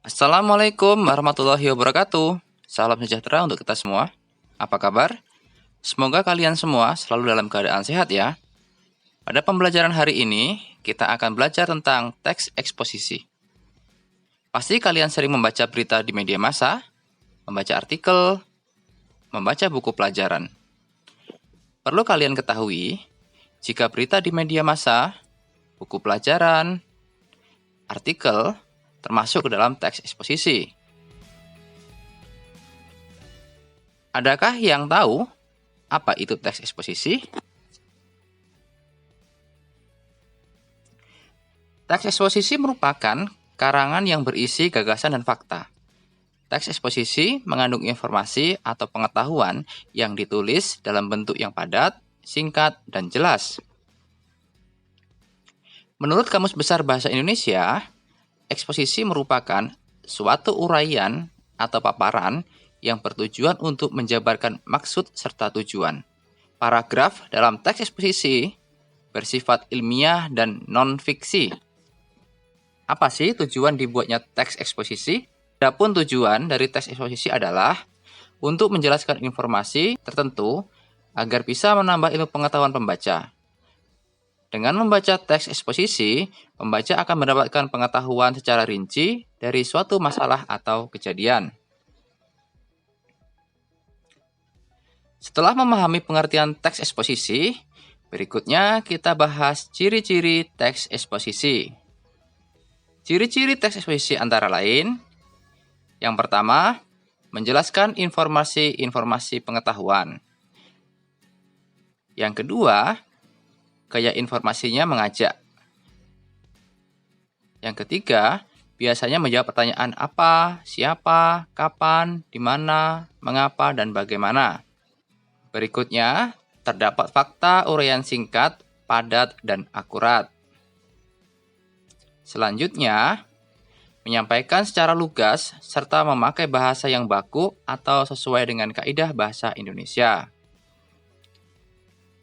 Assalamualaikum warahmatullahi wabarakatuh. Salam sejahtera untuk kita semua. Apa kabar? Semoga kalian semua selalu dalam keadaan sehat ya. Pada pembelajaran hari ini, kita akan belajar tentang teks eksposisi. Pasti kalian sering membaca berita di media massa, membaca artikel, membaca buku pelajaran. Perlu kalian ketahui, jika berita di media massa, buku pelajaran, artikel, termasuk ke dalam teks eksposisi. Adakah yang tahu apa itu teks eksposisi? Teks eksposisi merupakan karangan yang berisi gagasan dan fakta. Teks eksposisi mengandung informasi atau pengetahuan yang ditulis dalam bentuk yang padat, singkat, dan jelas. Menurut Kamus Besar Bahasa Indonesia, eksposisi merupakan suatu uraian atau paparan yang bertujuan untuk menjabarkan maksud serta tujuan. Paragraf dalam teks eksposisi bersifat ilmiah dan non-fiksi. Apa sih tujuan dibuatnya teks eksposisi? Adapun tujuan dari teks eksposisi adalah untuk menjelaskan informasi tertentu agar bisa menambah ilmu pengetahuan pembaca. Dengan membaca teks eksposisi, pembaca akan mendapatkan pengetahuan secara rinci dari suatu masalah atau kejadian. Setelah memahami pengertian teks eksposisi, berikutnya kita bahas ciri-ciri teks eksposisi. Ciri-ciri teks eksposisi antara lain, yang pertama, menjelaskan informasi-informasi pengetahuan. Yang kedua, gaya informasinya mengajak. Yang ketiga, biasanya menjawab pertanyaan apa, siapa, kapan, di mana, mengapa, dan bagaimana. Berikutnya, terdapat fakta uraian singkat, padat, dan akurat. Selanjutnya, menyampaikan secara lugas serta memakai bahasa yang baku atau sesuai dengan kaidah bahasa Indonesia.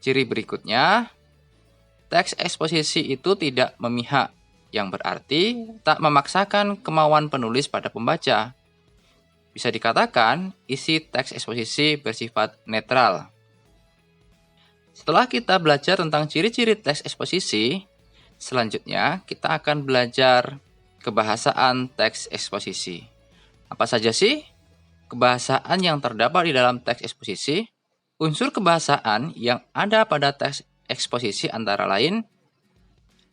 Ciri berikutnya, teks eksposisi itu tidak memihak, yang berarti tak memaksakan kemauan penulis pada pembaca. Bisa dikatakan, isi teks eksposisi bersifat netral. Setelah kita belajar tentang ciri-ciri teks eksposisi, selanjutnya kita akan belajar kebahasaan teks eksposisi. Apa saja sih kebahasaan yang terdapat di dalam teks eksposisi? Unsur kebahasaan yang ada pada teks eksposisi antara lain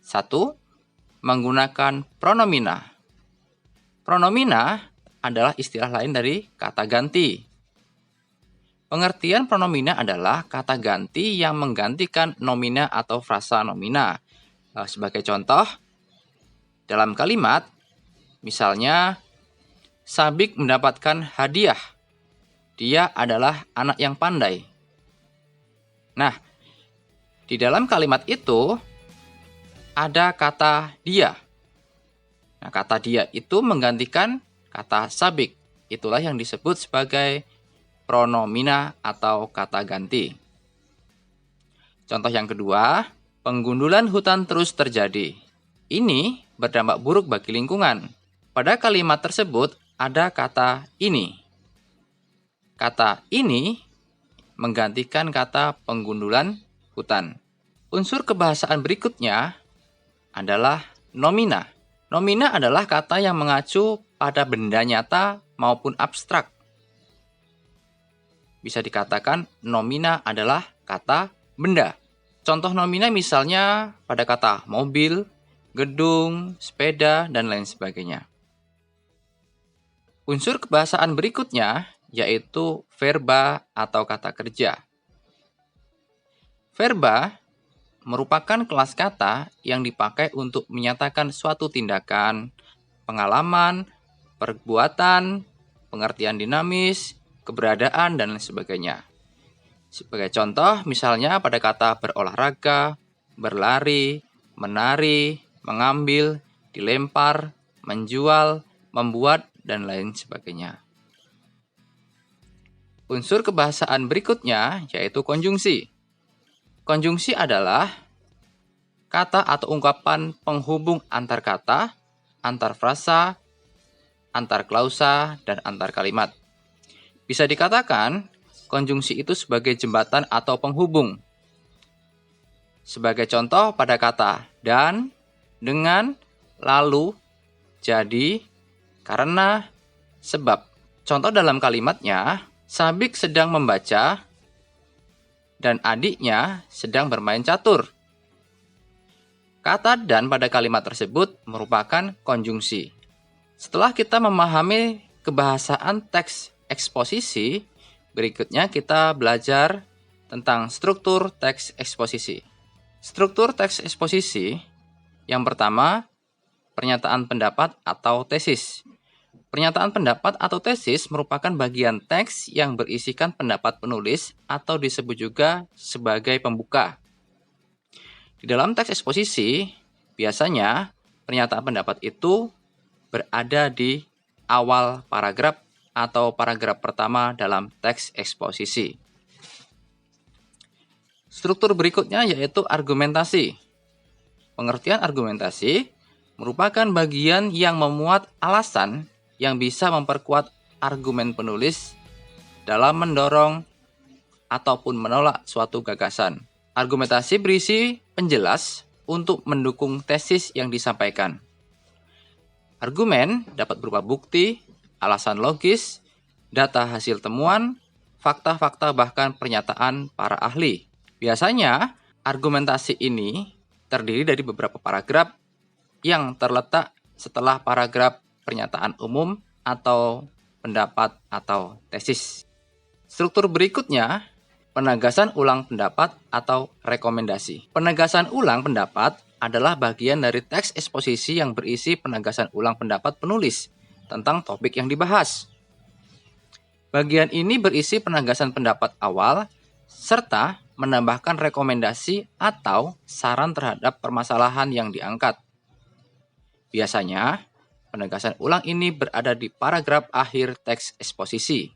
1. Menggunakan pronomina. Pronomina adalah istilah lain dari kata ganti. Pengertian pronomina adalah kata ganti yang menggantikan nomina atau frasa nomina. Sebagai contoh, dalam kalimat, misalnya, Sabik mendapatkan hadiah. Dia adalah anak yang pandai. Nah, di dalam kalimat itu ada kata dia. Nah, kata dia itu menggantikan kata sabik. Itulah yang disebut sebagai pronomina atau kata ganti. Contoh yang kedua, penggundulan hutan terus terjadi. Ini berdampak buruk bagi lingkungan. Pada kalimat tersebut ada kata ini. Kata ini menggantikan kata penggundulan hutan. Unsur kebahasaan berikutnya adalah nomina. Nomina adalah kata yang mengacu pada benda nyata maupun abstrak. Bisa dikatakan nomina adalah kata benda. Contoh nomina misalnya pada kata mobil, gedung, sepeda, dan lain sebagainya. Unsur kebahasaan berikutnya yaitu verba atau kata kerja. Verba merupakan kelas kata yang dipakai untuk menyatakan suatu tindakan, pengalaman, perbuatan, pengertian dinamis, keberadaan, dan lain sebagainya. Sebagai contoh, misalnya pada kata berolahraga, berlari, menari, mengambil, dilempar, menjual, membuat, dan lain sebagainya. Unsur kebahasaan berikutnya yaitu konjungsi. Konjungsi adalah kata atau ungkapan penghubung antar kata, antar frasa, antar klausa, dan antar kalimat. Bisa dikatakan, konjungsi itu sebagai jembatan atau penghubung. Sebagai contoh pada kata dan, dengan, lalu, jadi, karena, sebab. Contoh dalam kalimatnya, Sabik sedang membaca dan adiknya sedang bermain catur. Kata dan pada kalimat tersebut merupakan konjungsi. Setelah kita memahami kebahasaan teks eksposisi, berikutnya kita belajar tentang struktur teks eksposisi. Struktur teks eksposisi yang pertama, pernyataan pendapat atau tesis. Pernyataan pendapat atau tesis merupakan bagian teks yang berisikan pendapat penulis atau disebut juga sebagai pembuka. Di dalam teks eksposisi, biasanya pernyataan pendapat itu berada di awal paragraf atau paragraf pertama dalam teks eksposisi. Struktur berikutnya yaitu argumentasi. Pengertian argumentasi merupakan bagian yang memuat alasan yang bisa memperkuat argumen penulis dalam mendorong ataupun menolak suatu gagasan. Argumentasi berisi penjelas untuk mendukung tesis yang disampaikan. Argumen dapat berupa bukti, alasan logis, data hasil temuan, fakta-fakta bahkan pernyataan para ahli. Biasanya, argumentasi ini terdiri dari beberapa paragraf yang terletak setelah paragraf pernyataan umum atau pendapat atau tesis. Struktur berikutnya, penegasan ulang pendapat atau rekomendasi. Penegasan ulang pendapat adalah bagian dari teks eksposisi yang berisi penegasan ulang pendapat penulis tentang topik yang dibahas. Bagian ini berisi penegasan pendapat awal serta menambahkan rekomendasi atau saran terhadap permasalahan yang diangkat. Biasanya, penegasan ulang ini berada di paragraf akhir teks eksposisi.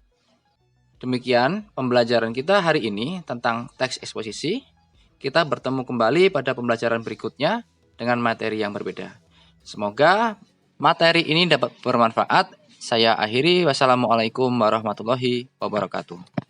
Demikian pembelajaran kita hari ini tentang teks eksposisi. Kita bertemu kembali pada pembelajaran berikutnya dengan materi yang berbeda. Semoga materi ini dapat bermanfaat. Saya akhiri. Wassalamualaikum warahmatullahi wabarakatuh.